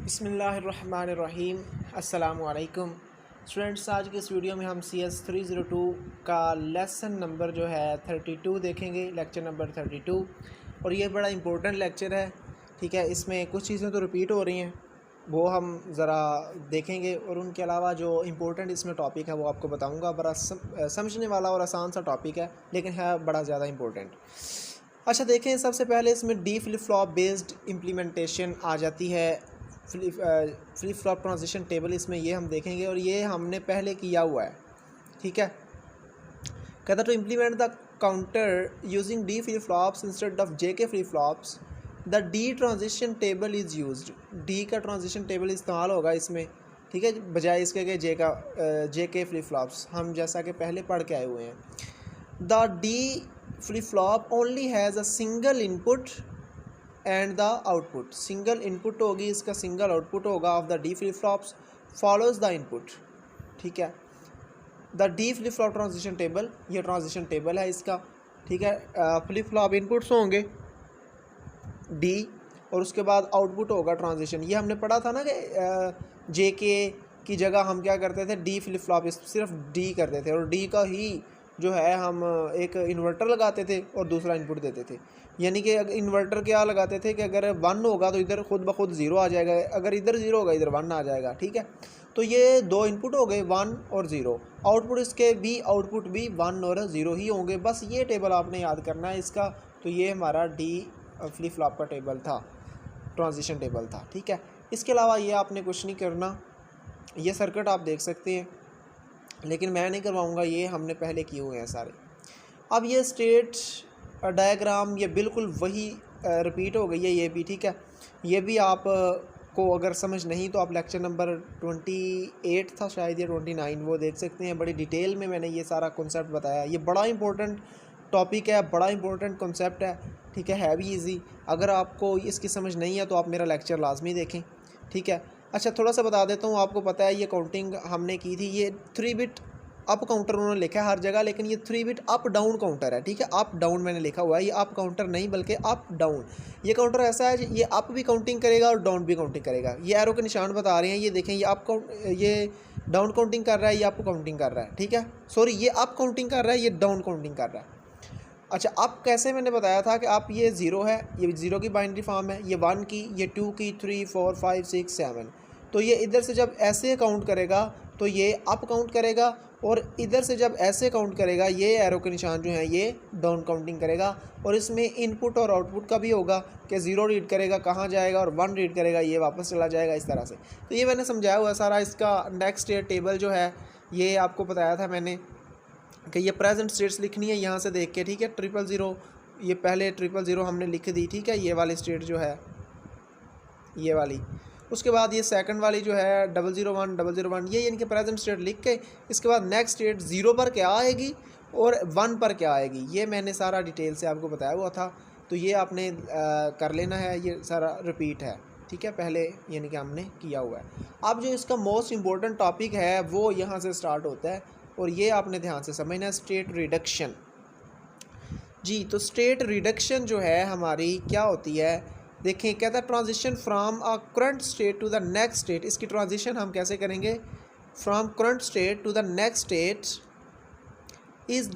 बिस्मिल्लाहिर्रहमानिर्रहीम। अस्सलामुअलैकुम स्टूडेंट्स, आज की इस वीडियो में हम CS 302 का लेसन नंबर जो है 32 देखेंगे, लेक्चर नंबर 32। और ये बड़ा इंपॉर्टेंट लेक्चर है, ठीक है। इसमें कुछ चीज़ें तो रिपीट हो रही हैं, वो हम ज़रा देखेंगे, और उनके अलावा जो इम्पोर्टेंट इसमें टॉपिक है वो आपको बताऊँगा। बड़ा समझने वाला और आसान सा टॉपिक है, लेकिन है बड़ा ज़्यादा इम्पोर्टेंट। अच्छा देखें, सबसे पहले इसमें D flip flop based implementation आ जाती है। फ्लिप फ्लॉप ट्रांजिशन टेबल इसमें ये हम देखेंगे, और ये हमने पहले किया हुआ है, ठीक है। कहता to implement the counter using D flip flops instead of JK flip flops the D transition table is used. D का ट्रांजिशन टेबल इस्तेमाल होगा इसमें, ठीक है, बजाय इसके कि JK फ्लिप फ्लॉप्स, हम जैसा कि पहले पढ़ के आए हुए हैं। The D flip flop only has a single input and the output. Single input होगी, इसका सिंगल आउटपुट होगा of the D flip flops follows the input, ठीक है। The D flip flop transition table, ये ट्रांजिशन टेबल है इसका, ठीक है। फ्लिप फ्लॉप इनपुट्स होंगे डी, और उसके बाद आउटपुट होगा ट्रांजिशन। ये हमने पढ़ा था ना कि JK की जगह हम क्या करते थे, डी फ्लिप फ्लॉप सिर्फ डी करते थे, और डी का ही जो है हम एक इन्वर्टर लगाते थे और दूसरा इनपुट देते थे। यानी कि इन्वर्टर क्या लगाते थे कि अगर 1 होगा तो इधर खुद ब खुद 0 आ जाएगा, अगर इधर 0 होगा इधर 1 आ जाएगा, ठीक है। तो ये दो इनपुट हो गए, 1 और 0। आउटपुट इसके भी, आउटपुट भी 1 और 0 ही होंगे। बस ये टेबल आपने याद करना है इसका। तो ये हमारा डी फ्लिप फ्लॉप का टेबल था, ट्रांजिशन टेबल था, ठीक है। इसके अलावा ये आपने कुछ नहीं करना। ये सर्किट आप देख सकते हैं, लेकिन मैं नहीं करवाऊँगा, ये हमने पहले किए हुए हैं सारे। अब ये स्टेट डायग्राम ये बिल्कुल वही रिपीट हो गई है, ये भी, ठीक है। ये भी आप को अगर समझ नहीं तो आप लेक्चर नंबर 28 था शायद, या 29, वो देख सकते हैं। बड़ी डिटेल में मैंने ये सारा कॉन्सेप्ट बताया। ये बड़ा इंपॉर्टेंट टॉपिक है, बड़ा इंपॉर्टेंट कॉन्सेप्ट है, ठीक है भी ईजी। अगर आपको इसकी समझ नहीं है तो आप मेरा लेक्चर लाजमी देखें, ठीक है। अच्छा, थोड़ा सा बता देता हूँ, आपको पता है ये काउंटिंग हमने की थी। ये 3 बिट अप काउंटर उन्होंने लिखा है हर जगह, लेकिन ये 3 बिट अप डाउन काउंटर है, ठीक है। अप डाउन मैंने लिखा हुआ है, ये अप काउंटर नहीं बल्कि अप डाउन। ये काउंटर ऐसा है, ये अप भी काउंटिंग करेगा और डाउन भी काउंटिंग करेगा। ये एरो के निशान बता रहे हैं, ये देखें, ये अप काउंट, ये डाउन काउंटिंग कर रहा है, ये अप काउंटिंग कर रहा है, ठीक है। सॉरी, ये अप काउंटिंग कर रहा है, ये डाउन काउंटिंग कर रहा है। अच्छा, अप कैसे, मैंने बताया था कि अप ये 0 है, ये 0 की बाइनरी फॉर्म है, ये 1 की, ये 2 की, 3 4 5 6 7। तो ये इधर से जब ऐसे काउंट करेगा तो ये अप काउंट करेगा, और इधर से जब ऐसे काउंट करेगा, ये एरो के निशान जो हैं ये डाउन काउंटिंग करेगा। और इसमें इनपुट और आउटपुट का भी होगा कि 0 रीड करेगा कहाँ जाएगा, और 1 रीड करेगा ये वापस चला जाएगा, इस तरह से। तो ये मैंने समझाया हुआ सारा। इसका नेक्स्ट स्टेट टेबल जो है ये आपको बताया था मैंने कि ये प्रेजेंट स्टेट्स लिखनी है यहाँ से देख के, ठीक है। 000, ये पहले 000 हमने लिख दी, ठीक है, ये वाली स्टेट जो है ये वाली। उसके बाद ये सेकंड वाली जो है 001 001, ये इनके प्रेजेंट स्टेट लिख के, इसके बाद नेक्स्ट स्टेट 0 पर क्या आएगी और 1 पर क्या आएगी, ये मैंने सारा डिटेल से आपको बताया हुआ था। तो ये आपने कर लेना है, ये सारा रिपीट है, ठीक है, पहले यानी कि हमने किया हुआ है। अब जो इसका मोस्ट इम्पोर्टेंट टॉपिक है वो यहाँ से स्टार्ट होता है, और ये आपने ध्यान से समझना है, स्टेट रिडक्शन। जी, तो स्टेट रिडक्शन जो है हमारी क्या होती है, देखें, कहता है transition from a current state to the next state. इसकी ट्रांजिशन हम कैसे करेंगे, from current state to the next state is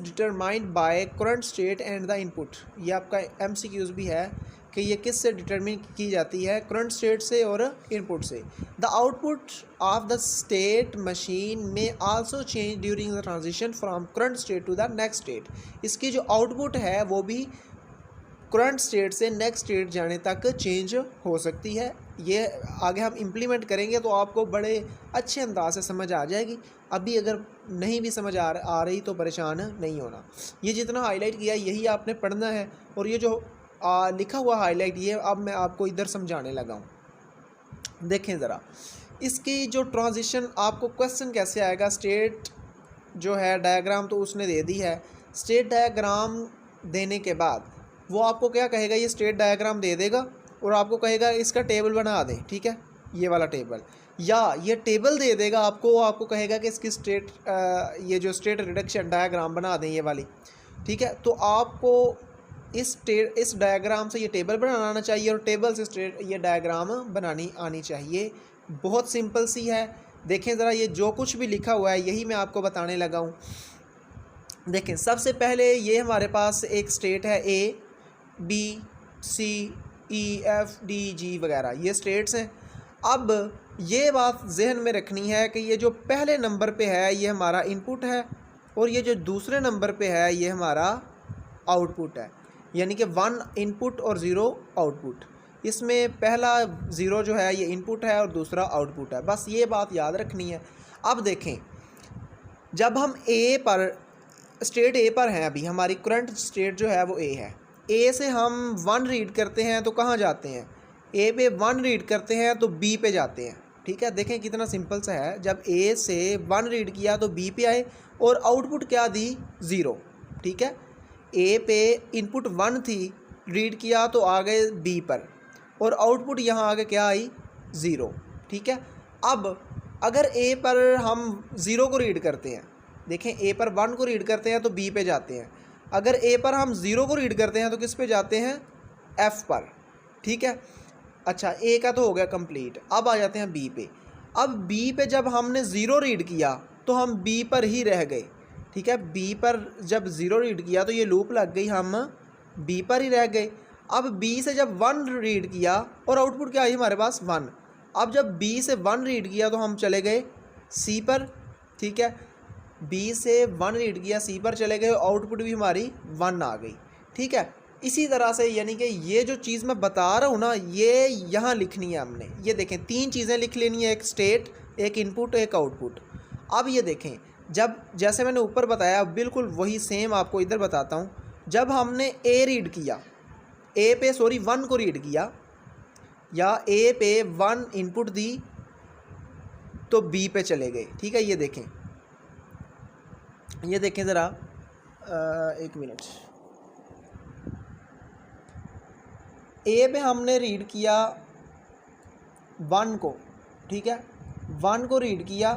determined by current state and the input. ये आपका MCQs भी है कि ये किस से डिटरमिन की जाती है, करंट स्टेट से और इनपुट से। The output of the state machine में also change during the transition from current state to the next state. इसकी जो आउटपुट है वो भी करंट स्टेट से नेक्स्ट स्टेट जाने तक चेंज हो सकती है। ये आगे हम इम्प्लीमेंट करेंगे तो आपको बड़े अच्छे अंदाज से समझ आ जाएगी। अभी अगर नहीं भी समझ आ रही तो परेशान नहीं होना। ये जितना हाईलाइट किया यही आपने पढ़ना है, और ये जो लिखा हुआ हाईलाइट ये अब मैं आपको इधर समझाने लगा हूँ। देखें ज़रा इसकी जो ट्रांजिशन, आपको क्वेश्चन कैसे आएगा। स्टेट जो है डायग्राम तो उसने दे दी है। स्टेट डायग्राम देने के बाद वो आपको क्या कहेगा, ये स्टेट डायग्राम दे देगा और आपको कहेगा इसका टेबल बना दे, ठीक है, ये वाला टेबल, या ये टेबल दे देगा आपको कहेगा कि इसकी स्टेट ये जो स्टेट रिडक्शन डायग्राम बना दें ये वाली, ठीक है। तो आपको इस डायग्राम से ये टेबल बनाना आना चाहिए और टेबल से ये डायग्राम बनानी आनी चाहिए। बहुत सिंपल सी है। देखें ज़रा, ये जो कुछ भी लिखा हुआ है यही मैं आपको बताने लगा हूँ। देखें, सबसे पहले ये हमारे पास एक स्टेट है A, B, C, E, F, D, G वगैरह, ये स्टेट्स हैं। अब ये बात जहन में रखनी है कि ये जो पहले नंबर पे है ये हमारा इनपुट है और ये जो दूसरे नंबर पे है ये हमारा आउटपुट है, यानी कि 1 इनपुट और 0 आउटपुट। इसमें पहला 0 जो है ये इनपुट है और दूसरा आउटपुट है, बस ये बात याद रखनी है। अब देखें, जब हम स्टेट ए पर हैं, अभी हमारी करंट स्टेट जो है वो ए है, ए से हम 1 रीड करते हैं तो कहाँ जाते हैं? ए पे 1 रीड करते हैं तो बी पे जाते हैं। ठीक है, देखें कितना सिंपल सा है। जब ए से 1 रीड किया तो बी पे आए और आउटपुट क्या दी? 0। ठीक है, ए पे इनपुट 1 थी, रीड किया तो आ गए बी पर और आउटपुट यहाँ आगे क्या आई? 0। ठीक है, अब अगर ए पर हम 0 को रीड करते हैं, देखें ए पर 1 को रीड करते हैं तो बी पे जाते हैं। अगर ए पर हम 0 को रीड करते हैं तो किस पे जाते हैं? एफ़ पर। ठीक है, अच्छा, ए का तो हो गया कंप्लीट। अब आ जाते हैं बी पे। अब बी पे जब हमने 0 रीड किया तो हम बी पर ही रह गए। ठीक है, बी पर जब 0 रीड किया तो ये लूप लग गई, हम बी पर ही रह गए। अब बी से जब 1 रीड किया और आउटपुट क्या आई हमारे पास? 1। अब जब बी से 1 रीड किया तो हम चले गए सी पर। ठीक है, बी से 1 रीड किया, सी पर चले गए, आउटपुट भी हमारी 1 आ गई। ठीक है, इसी तरह से यानी कि ये जो चीज़ मैं बता रहा हूँ ना, ये यहाँ लिखनी है हमने। ये देखें, 3 चीज़ें लिख लेनी है, एक स्टेट, एक इनपुट, एक आउटपुट। अब ये देखें, जब जैसे मैंने ऊपर बताया बिल्कुल वही सेम आपको इधर बताता हूँ। जब हमने ए रीड किया, ए पे 1 को रीड किया या ए पे 1 इनपुट दी तो बी पे चले गए। ठीक है, ये देखें ज़रा, एक मिनट। ए पे हमने रीड किया 1 को। ठीक है, 1 को रीड किया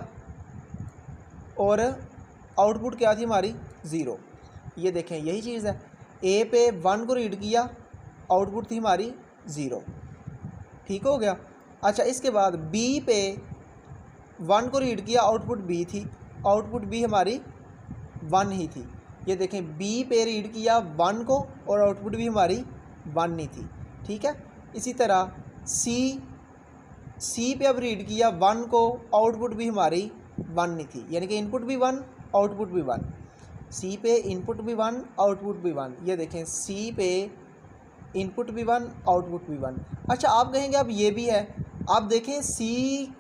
और आउटपुट क्या थी हमारी? 0। ये देखें, यही चीज़ है। ए पे 1 को रीड किया, आउटपुट थी हमारी 0। ठीक हो गया। अच्छा, इसके बाद बी पे 1 को रीड किया, आउटपुट बी थी, आउटपुट बी हमारी 1 ही थी। ये देखें, बी पे रीड किया 1 को और आउटपुट भी हमारी 1 ही थी। ठीक है, इसी तरह सी पे अब रीड किया 1 को, आउटपुट भी हमारी 1 ही थी, यानी कि इनपुट भी 1, आउटपुट भी 1। सी पे इनपुट भी 1, आउटपुट भी 1। ये देखें, सी पे इनपुट भी 1, आउटपुट भी 1। अच्छा, आप कहेंगे अब ये भी है। आप देखें, सी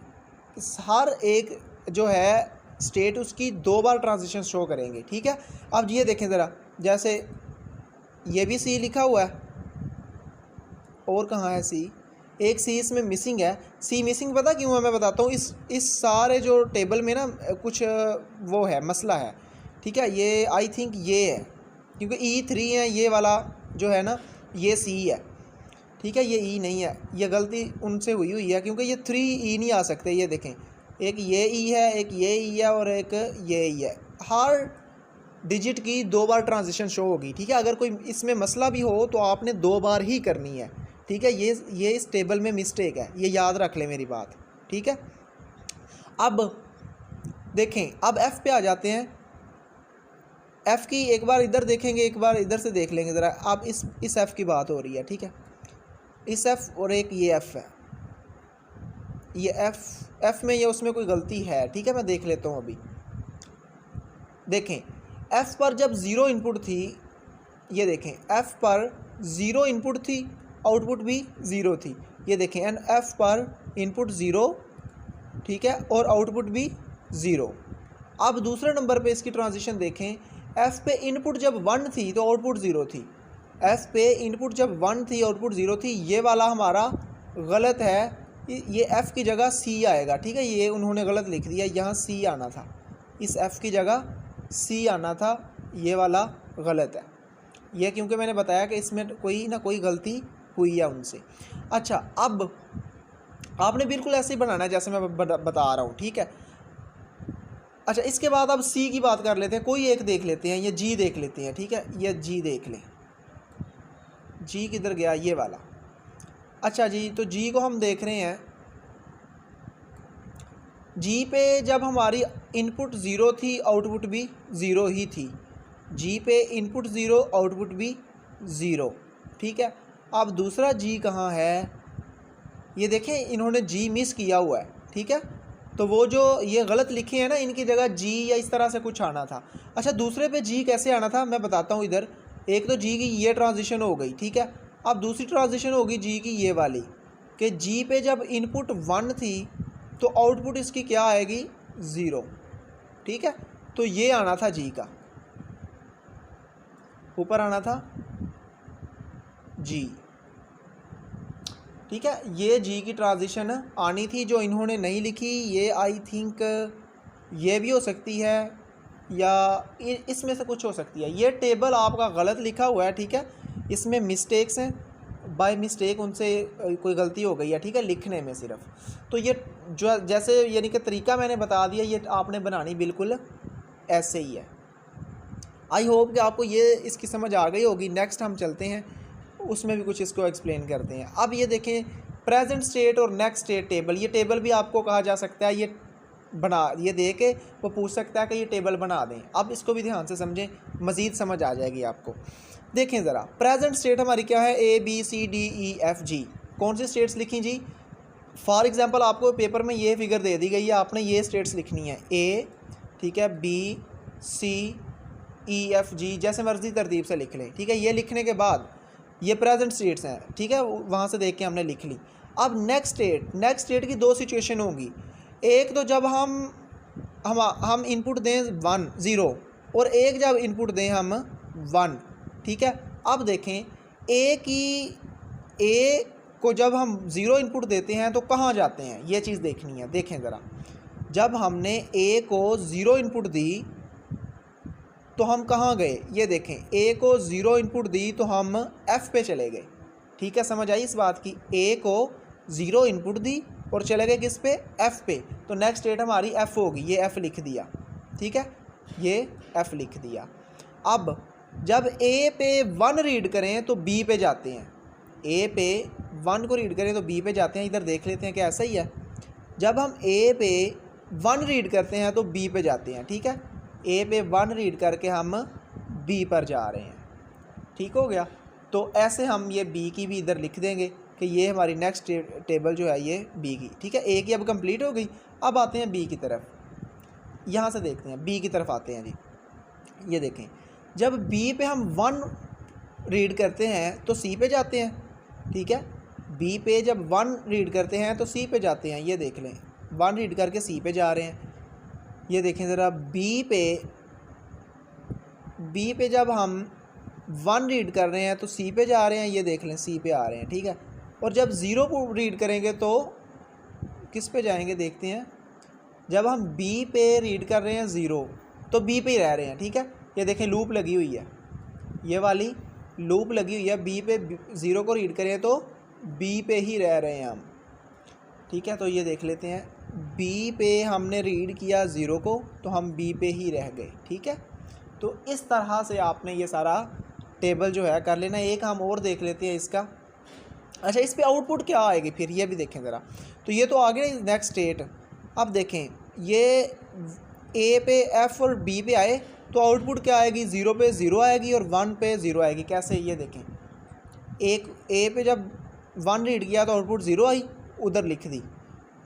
हर एक जो है स्टेट उसकी 2 बार ट्रांजिशन शो करेंगे। ठीक है, अब ये देखें ज़रा, जैसे ये भी सी लिखा हुआ है और कहाँ है सी? एक सी इसमें मिसिंग है। सी मिसिंग पता क्यों है? मैं बताता हूँ। इस सारे जो टेबल में ना कुछ वो है, मसला है। ठीक है, ये आई थिंक ये है, क्योंकि E3 है ये वाला जो है ना, ये सी है। ठीक है, ये ई नहीं है, ये गलती उनसे हुई है, क्योंकि ये 3 ई नहीं आ सकते। ये देखें, एक ये ई है, एक ये ई है और एक ये ई है। हर डिजिट की 2 बार ट्रांजिशन शो होगी। ठीक है, अगर कोई इसमें मसला भी हो तो आपने 2 बार ही करनी है। ठीक है, ये इस टेबल में मिस्टेक है, ये याद रख लें मेरी बात। ठीक है, अब देखें, अब एफ़ पे आ जाते हैं। एफ़ की एक बार इधर देखेंगे, एक बार इधर से देख लेंगे ज़रा। अब इस एफ़ की बात हो रही है। ठीक है, इस एफ़ और एक ये एफ़ है, ये एफ़ में ये उसमें कोई गलती है। ठीक है, मैं देख लेता हूँ अभी। देखें, एफ़ पर जब 0 इनपुट थी, ये देखें, एफ़ पर 0 इनपुट थी, आउटपुट भी 0 थी। ये देखें, एंड एफ़ पर इनपुट 0, ठीक है, और आउटपुट भी 0। अब दूसरे नंबर पे इसकी ट्रांजिशन देखें। एफ़ पे इनपुट जब 1 थी तो आउटपुट 0 थी। एफ़ पे इनपुट जब 1 थी, आउटपुट 0 थी। ये वाला हमारा गलत है, ये एफ़ की जगह सी आएगा। ठीक है, ये उन्होंने गलत लिख दिया, यहाँ सी आना था, इस एफ़ की जगह सी आना था, ये वाला गलत है। ये क्योंकि मैंने बताया कि इसमें कोई ना कोई गलती हुई है उनसे। अच्छा, अब आपने बिल्कुल ऐसे ही बनाना है जैसे मैं बता रहा हूँ। ठीक है, अच्छा, इसके बाद अब सी की बात कर लेते हैं। कोई एक देख लेते हैं, ये जी देख लेते हैं। ठीक है, ये जी देख लें। जी किधर गया, ये वाला। अच्छा जी, तो जी को हम देख रहे हैं, जी पे जब हमारी इनपुट ज़ीरो थी आउटपुट भी ज़ीरो ही थी। जी पे इनपुट ज़ीरो आउटपुट भी ज़ीरो, ठीक है। अब दूसरा जी कहाँ है, ये देखें इन्होंने जी मिस किया हुआ है, ठीक है। तो वो जो ये गलत लिखे हैं ना, इनकी जगह जी या इस तरह से कुछ आना था। अच्छा, दूसरे पे जी कैसे आना था मैं बताता हूँ। इधर एक तो जी की ये ट्रांजिशन हो गई, ठीक है। अब दूसरी ट्रांजिशन होगी जी की ये वाली, कि जी पे जब इनपुट 1 थी तो आउटपुट इसकी क्या आएगी, 0, ठीक है। तो ये आना था जी का, ऊपर आना था जी, ठीक है। ये जी की ट्रांजिशन आनी थी जो इन्होंने नहीं लिखी। ये आई थिंक ये भी हो सकती है या इसमें से कुछ हो सकती है। ये टेबल आपका गलत लिखा हुआ है, ठीक है। इसमें मिस्टेक्स हैं, बाय मिस्टेक उनसे कोई गलती हो गई है, ठीक है, लिखने में सिर्फ। तो ये जो जैसे यानी कि तरीका मैंने बता दिया, ये आपने बनानी बिल्कुल ऐसे ही है। आई होप कि आपको ये इसकी समझ आ गई होगी। नेक्स्ट हम चलते हैं, उसमें भी कुछ इसको एक्सप्लेन करते हैं। अब ये देखें प्रेजेंट स्टेट और नेक्स्ट स्टेट टेबल, ये टेबल भी आपको कहा जा सकता है, ये दे के वो पूछ सकता है कि ये टेबल बना दें। अब इसको भी ध्यान से समझें, मज़ीद समझ आ जाएगी आपको। देखें ज़रा, प्रेजेंट स्टेट हमारी क्या है, A B C D E F G. कौन सी स्टेट्स लिखी जी? फॉर एग्ज़ाम्पल आपको पेपर में ये फिगर दे दी गई है, आपने ये स्टेट्स लिखनी है, ए, ठीक है, बी सी ई एफ जी, जैसे मर्ज़ी तरतीब से लिख लें, ठीक है। ये लिखने के बाद ये प्रेजेंट स्टेट्स हैं, ठीक है, वहाँ से देख के हमने लिख ली। अब नेक्स्ट स्टेट की दो सिचुएशन होंगी। एक तो जब हम इनपुट दें 1 0, और एक जब इनपुट दें हम 1, ठीक है। अब देखें ए को जब हम 0 इनपुट देते हैं तो कहाँ जाते हैं, ये चीज़ देखनी है। देखें ज़रा, जब हमने ए को 0 इनपुट दी तो हम कहाँ गए, ये देखें, ए को 0 इनपुट दी तो हम एफ़ पे चले गए, ठीक है। समझ आई इस बात की? ए को 0 इनपुट दी और चले गए किस पे, एफ़ पे। तो नेक्स्ट स्टेट हमारी एफ़ होगी, ये एफ़ लिख दिया, ठीक है, ये एफ़ लिख दिया। अब जब ए पे 1 रीड करें तो बी पे जाते हैं, ए पे 1 को रीड करें तो बी पे जाते हैं। इधर देख लेते हैं कि ऐसा ही है। जब हम ए पे 1 रीड करते हैं तो बी पे जाते हैं, ठीक है। ए पे 1 रीड करके हम बी पर जा रहे हैं, ठीक हो गया। तो ऐसे हम ये बी की भी इधर लिख देंगे कि ये हमारी नेक्स्ट टेबल जो है ये बी की, ठीक है। ए की अब कंप्लीट हो गई। अब आते हैं बी की तरफ, यहाँ से देखते हैं बी की तरफ आते हैं जी। ये देखें, जब बी पे हम 1 रीड करते हैं तो सी पे जाते हैं, ठीक है। बी पे जब 1 रीड करते हैं तो सी पे जाते हैं, ये देख लें, 1 रीड करके सी पे जा रहे हैं। ये देखें ज़रा, बी पे जब हम 1 रीड कर रहे हैं तो सी पे जा रहे हैं, ये देख लें, सी पे आ रहे हैं, ठीक है। और जब 0 को रीड करेंगे तो किस पे जाएंगे, देखते हैं। जब हम बी पे रीड कर रहे हैं 0 तो बी पे ही रह रहे हैं, ठीक है। ये देखें, लूप लगी हुई है, ये वाली लूप लगी हुई है। बी पे 0 को रीड करें तो बी पे ही रह रहे हैं हम, ठीक है। तो ये देख लेते हैं, बी पे हमने रीड किया 0 को तो हम बी पे ही रह गए, ठीक है। तो इस तरह से आपने ये सारा टेबल जो है कर लेना। एक हम और देख लेते हैं इसका। अच्छा, इस पे आउटपुट क्या आएगी फिर, ये भी देखें ज़रा। तो ये तो आ गया नेक्स्ट स्टेट। अब देखें, ये ए पे एफ़ और बी पे आए तो आउटपुट क्या आएगी, 0 पे 0 आएगी और 1 पे 0 आएगी। कैसे, ये देखें, एक ए पे जब 1 रीड किया तो आउटपुट 0 आई, उधर लिख दी।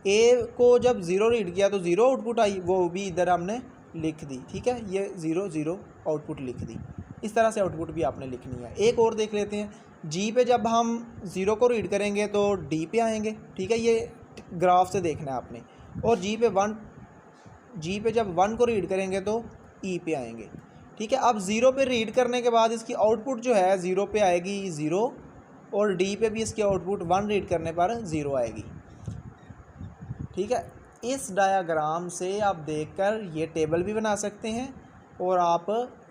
ए को जब 0 रीड किया तो 0 आउटपुट आई, वो भी इधर हमने लिख दी, ठीक है। ये 0 0 आउटपुट लिख दी। इस तरह से आउटपुट भी आपने लिखनी है। एक और देख लेते हैं, जी पे जब हम 0 को रीड करेंगे तो डी पे आएंगे, ठीक है। ये ग्राफ से देखना है आपने। और जी पे जब 1 को रीड करेंगे तो ई पे आएंगे, ठीक है। अब 0 पे रीड करने के बाद इसकी आउटपुट जो है 0 पे आएगी 0, और डी पे भी इसकी आउटपुट 1 रीड करने पर 0 आएगी, ठीक है। इस डायाग्राम से आप देखकर ये टेबल भी बना सकते हैं और आप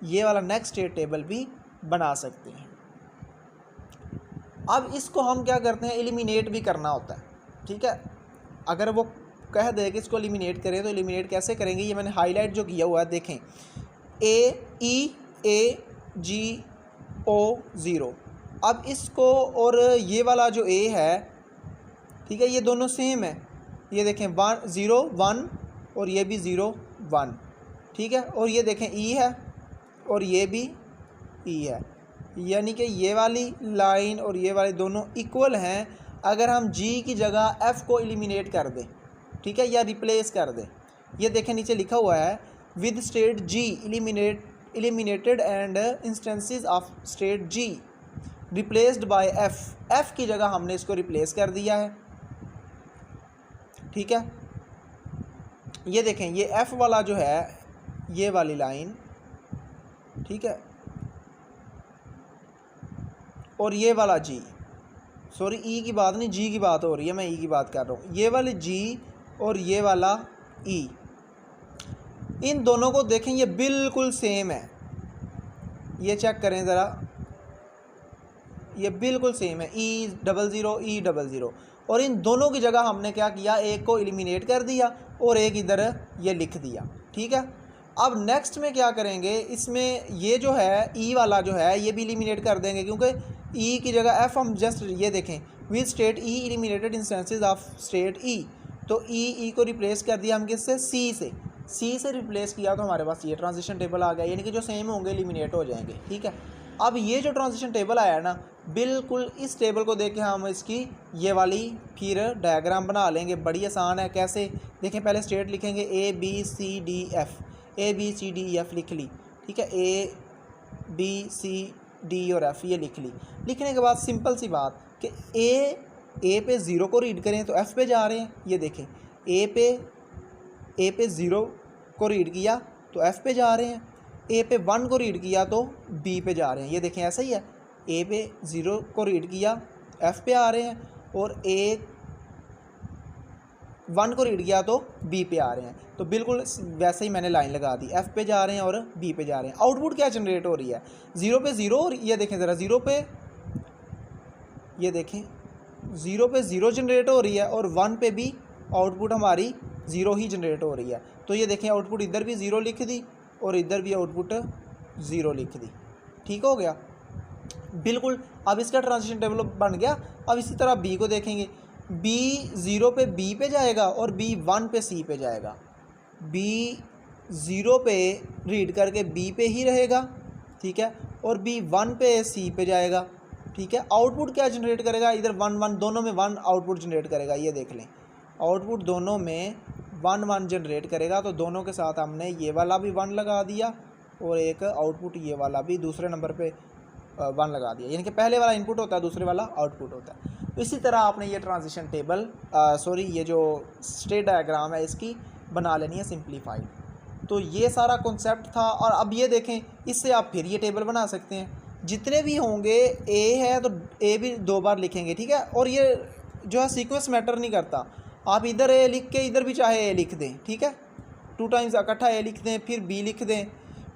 ये वाला नेक्स्ट स्टेट टेबल भी बना सकते हैं। अब इसको हम क्या करते हैं, एलिमिनेट भी करना होता है, ठीक है। अगर वो कह दे कि इसको एलिमिनेट करें तो एलिमिनेट कैसे करेंगे, ये मैंने हाईलाइट जो किया हुआ है, देखें, ए ई ए जी ओ 0, अब इसको और ये वाला जो ए है, ठीक है, ये दोनों सेम है। ये देखें 1 0 1 और ये भी 0 1, ठीक है। और ये देखें ई है और ये भी ई है, यानी कि ये वाली लाइन और ये वाली दोनों इक्वल हैं। अगर हम जी की जगह एफ़ को एलिमिनेट कर दें, ठीक है, या रिप्लेस कर दें, ये देखें नीचे लिखा हुआ है with state G eliminated and instances of state G replaced by F. F की जगह हमने इसको रिप्लेस कर दिया है, ठीक है। ये देखें ये एफ़ वाला जो है, ये वाली लाइन, ठीक है, और ये वाला जी, सॉरी ई की बात नहीं, जी की बात हो रही है, मैं ई की बात कर रहा हूँ। ये वाली जी और ये वाला ई, इन दोनों को देखें ये बिल्कुल सेम है। ये चेक करें ज़रा, ये बिल्कुल सेम है, E00 E00। और इन दोनों की जगह हमने क्या किया, एक को एलिमिनेट कर दिया और एक इधर ये लिख दिया, ठीक है। अब नेक्स्ट में क्या करेंगे, इसमें ये जो है ई वाला जो है ये भी एलिमिनेट कर देंगे, क्योंकि ई की जगह एफ हम जस्ट ये देखें with state E eliminated instances of state E, तो ई को रिप्लेस कर दिया हम किससे, सी से रिप्लेस किया, तो हमारे पास ये ट्रांजिशन टेबल आ गया, यानी कि जो सेम होंगे एलिमिनेट हो जाएंगे, ठीक है। अब ये जो ट्रांजिशन टेबल आया ना, बिल्कुल इस टेबल को देख के हम इसकी ये वाली फिर डायग्राम बना लेंगे। बड़ी आसान है, कैसे देखें, पहले स्टेट लिखेंगे ABCDF, ABCDF लिख ली, ठीक है, ABCD और F ये लिख ली। लिखने के बाद सिंपल सी बात कि ए पे 0 को रीड करें तो F पे जा रहे हैं, ये देखें ए पे 0 को रीड किया तो F पे जा रहे हैं, ए पे 1 को रीड किया तो B पे जा रहे हैं, ये देखें ऐसा ही है। ए पे 0 को रीड किया F पे आ रहे हैं और ए 1 को रीड किया तो B पे आ रहे हैं, तो बिल्कुल वैसे ही मैंने लाइन लगा दी, F पे जा रहे हैं और B पे जा रहे हैं। आउटपुट क्या जनरेट हो रही है, 0 पे 0, और ये देखें ज़रा 0 पे, ये देखें 0 पे 0 जनरेट हो रही है और 1 पे भी आउटपुट हमारी 0 ही जनरेट हो रही है। तो ये देखें आउटपुट इधर भी 0 लिख दी और इधर भी आउटपुट 0 लिख दी, ठीक हो गया बिल्कुल। अब इसका ट्रांजिशन टेबल बन गया। अब इसी तरह B को देखेंगे, B 0 पे B पे जाएगा और B 1 पे C पे जाएगा। B 0 पे रीड करके B पे ही रहेगा, ठीक है, और B 1 पे C पे जाएगा, ठीक है। आउटपुट क्या जनरेट करेगा, इधर 1 1 दोनों में 1 आउटपुट जनरेट करेगा, ये देख लें आउटपुट दोनों में 1 1 जनरेट करेगा। तो दोनों के साथ हमने ये वाला भी 1 लगा दिया और एक आउटपुट ये वाला भी दूसरे नंबर पे 1 लगा दिया, यानी कि पहले वाला इनपुट होता है, दूसरे वाला आउटपुट होता है। तो इसी तरह आपने ये ट्रांजिशन टेबल ये जो स्टेट डायग्राम है इसकी बना लेनी है सिंप्लीफाइड। तो ये सारा कॉन्सेप्ट था। और अब ये देखें, इससे आप फिर ये टेबल बना सकते हैं, जितने भी होंगे ए है तो ए भी 2 बार लिखेंगे, ठीक है। और ये जो है सीक्वेंस मैटर नहीं करता, आप इधर ए लिख के इधर भी चाहे ए लिख दें, ठीक है, 2 टाइम्स इकट्ठा ए लिख दें, फिर बी लिख दें,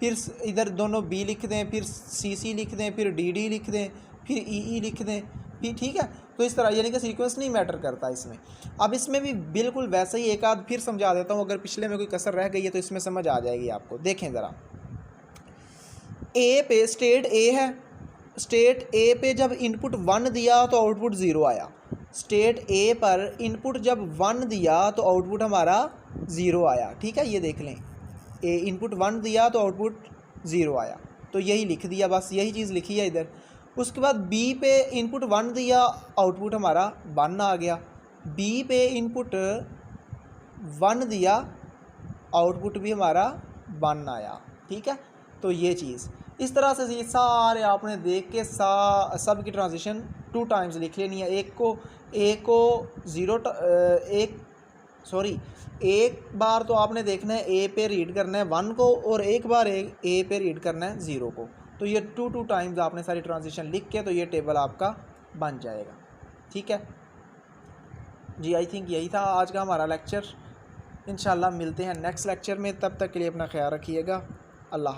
फिर इधर दोनों बी लिख दें, फिर सी लिख दें, फिर डी लिख दें, फिर ई लिख दें, फिर ठीक है। तो इस तरह, यानी कि सीक्वेंस नहीं मैटर करता इसमें। अब इसमें भी बिल्कुल वैसे ही एक आध फिर समझा देता हूँ, अगर पिछले में कोई कसर रह गई है तो इसमें समझ आ जाएगी आपको। देखें ज़रा, ए पे स्टेट ए है, स्टेट ए पे जब इनपुट 1 दिया तो आउटपुट 0 आया। स्टेट ए पर इनपुट जब 1 दिया तो आउटपुट हमारा 0 आया, ठीक है। ये देख लें, ए इनपुट 1 दिया तो आउटपुट 0 आया, तो यही लिख दिया, बस यही चीज़ लिखी है इधर। उसके बाद बी पे इनपुट 1 दिया, आउटपुट हमारा 1 आ गया। बी पे इनपुट 1 दिया, आउटपुट भी हमारा 1 आया, ठीक है। तो ये चीज़ इस तरह से ये सारे आपने देख के सब की ट्रांजिशन 2 टाइम्स लिख लेनी है। एक बार तो आपने देखना है ए पे रीड करना है 1 को, और एक बार ए पे रीड करना है 0 को। तो ये 2 टाइम्स आपने सारी ट्रांजिशन लिख के, तो ये टेबल आपका बन जाएगा, ठीक है जी। आई थिंक यही था आज का हमारा लेक्चर। इंशाल्लाह मिलते हैं नेक्स्ट लेक्चर में, तब तक के लिए अपना ख्याल रखिएगा। अल्लाह।